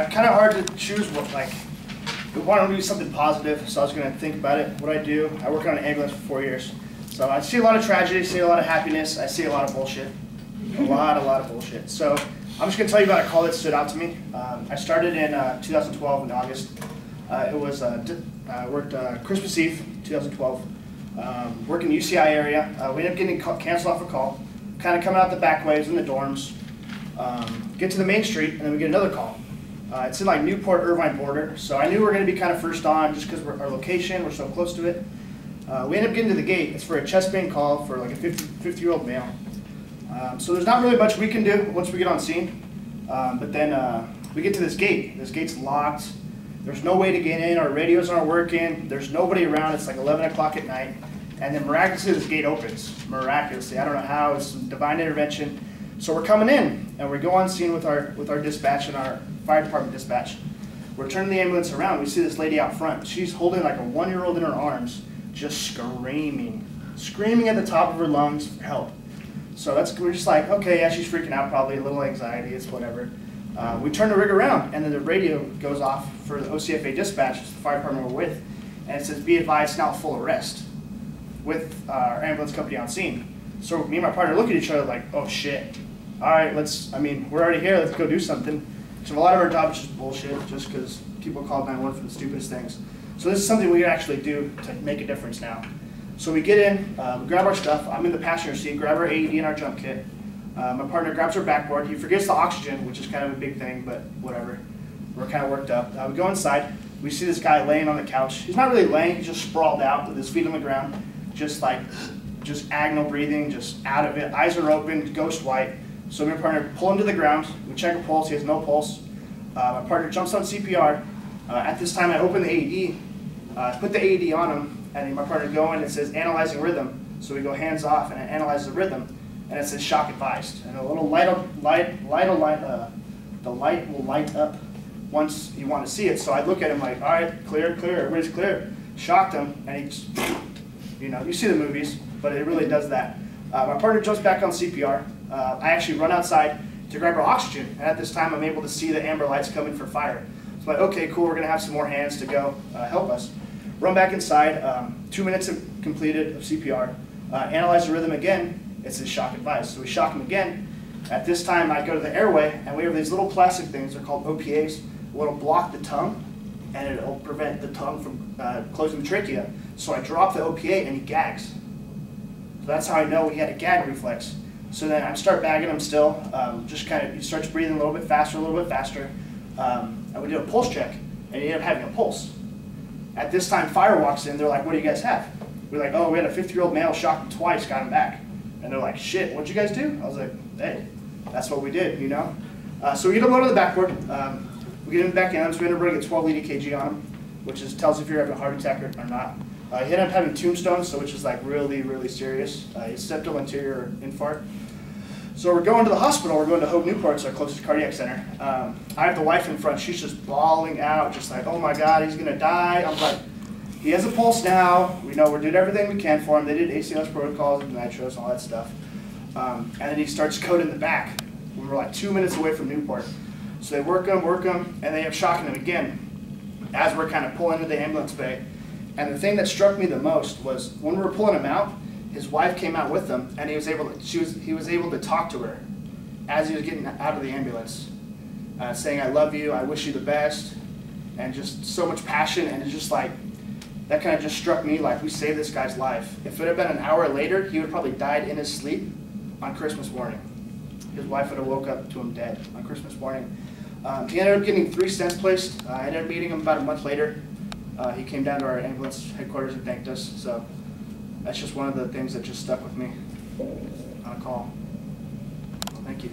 kind of hard to choose what, like, we want to do something positive, so I was going to think about it. What I do, I work on an ambulance for 4 years. So I see a lot of tragedy, see a lot of happiness, I see a lot of bullshit. A lot of bullshit. So I'm just going to tell you about a call that stood out to me. I started in 2012 in August. I worked Christmas Eve, 2012. Working UCI area. We ended up getting canceled off a call. Kind of coming out the back ways in the dorms. Get to the main street, and then we get another call. It's in like Newport, Irvine border, so I knew we were going to be kind of first on just because our location, we're so close to it. We end up getting to the gate. It's for a chest pain call for like a 50-year-old male. So there's not really much we can do once we get on scene. But then we get to this gate. This gate's locked. There's no way to get in. Our radios aren't working. There's nobody around. It's like 11 o'clock at night. And then miraculously this gate opens. Miraculously. I don't know how. It's some divine intervention. So we're coming in, and we go on scene with our dispatch and our fire department dispatch. We're turning the ambulance around. We see this lady out front. She's holding like a 1-year-old in her arms, just screaming at the top of her lungs for help. So we're just like, okay, yeah, she's freaking out probably, a little anxiety, it's whatever. We turn the rig around, and then the radio goes off for the OCFA dispatch, the fire department we're with, and it says, be advised, now full arrest, with our ambulance company on scene. So me and my partner look at each other like, oh shit. All right, we're already here, let's go do something. So a lot of our job is just bullshit, just because people call 911 for the stupidest things. So this is something we can actually do to make a difference now. So we get in, we grab our stuff. I'm in the passenger seat, grab our AED and our jump kit. My partner grabs our backboard. He forgets the oxygen, which is kind of a big thing, but whatever. We're kind of worked up. We go inside. We see this guy laying on the couch. He's not really laying, he's just sprawled out with his feet on the ground, just agonal breathing, just out of it. Eyes are open, ghost white. So my partner pull him to the ground. We check a pulse. He has no pulse. My partner jumps on CPR. At this time, I open the AED, put the AED on him, and my partner go in and it says analyzing rhythm. So we go hands off and it analyzes the rhythm, and it says shock advised. And a little the light will light up once you want to see it. So I look at him like, all right, clear, everybody's clear. Shocked him, and he just, you see the movies, but it really does that. My partner jumps back on CPR. I actually run outside to grab our oxygen, and at this time I'm able to see the amber lights coming for fire. So I'm like, okay, cool, we're going to have some more hands to go help us. Run back inside, 2 minutes completed of CPR. Analyze the rhythm again, it says shock advised. So we shock him again. At this time I go to the airway, and we have these little plastic things, they're called OPAs. It'll block the tongue, and it'll prevent the tongue from closing the trachea. So I drop the OPA, and he gags. So that's how I know he had a gag reflex. So then I start bagging him still, he starts breathing a little bit faster, and we did a pulse check, and he ended up having a pulse. At this time, fire walks in, they're like, what do you guys have? We're like, oh, we had a 50-year-old male, shocked him twice, got him back. And they're like, shit, what'd you guys do? I was like, hey, that's what we did, So we get him loaded on the backboard, we get him back in, so we ended up running a 12-lead EKG on him, which tells if you're having a heart attack or not. He ended up having tombstones, which is like really serious. His septal anterior infarct. So we're going to the hospital. We're going to Hoag Newport, it's our closest cardiac center. I have the wife in front. She's just bawling out, just like, oh my God, he's gonna die. I'm like, he has a pulse now. We know we're doing everything we can for him. They did ACLS protocols and nitros and all that stuff. And then he starts coding the back. We were like 2 minutes away from Newport. So they work him, and they end up shocking him again as we're kind of pulling into the ambulance bay. And the thing that struck me the most was when we were pulling him out, his wife came out with him, and he was able to talk to her as he was getting out of the ambulance, saying, I love you, I wish you the best, and just so much passion. And it's just like, that kind of just struck me like, we saved this guy's life. If it had been an hour later, he would have probably died in his sleep on Christmas morning. His wife would have woke up to him dead on Christmas morning. He ended up getting 3 stents placed. I ended up meeting him about a month later. He came down to our ambulance headquarters and thanked us. So that's just one of the things that just stuck with me on a call. Thank you.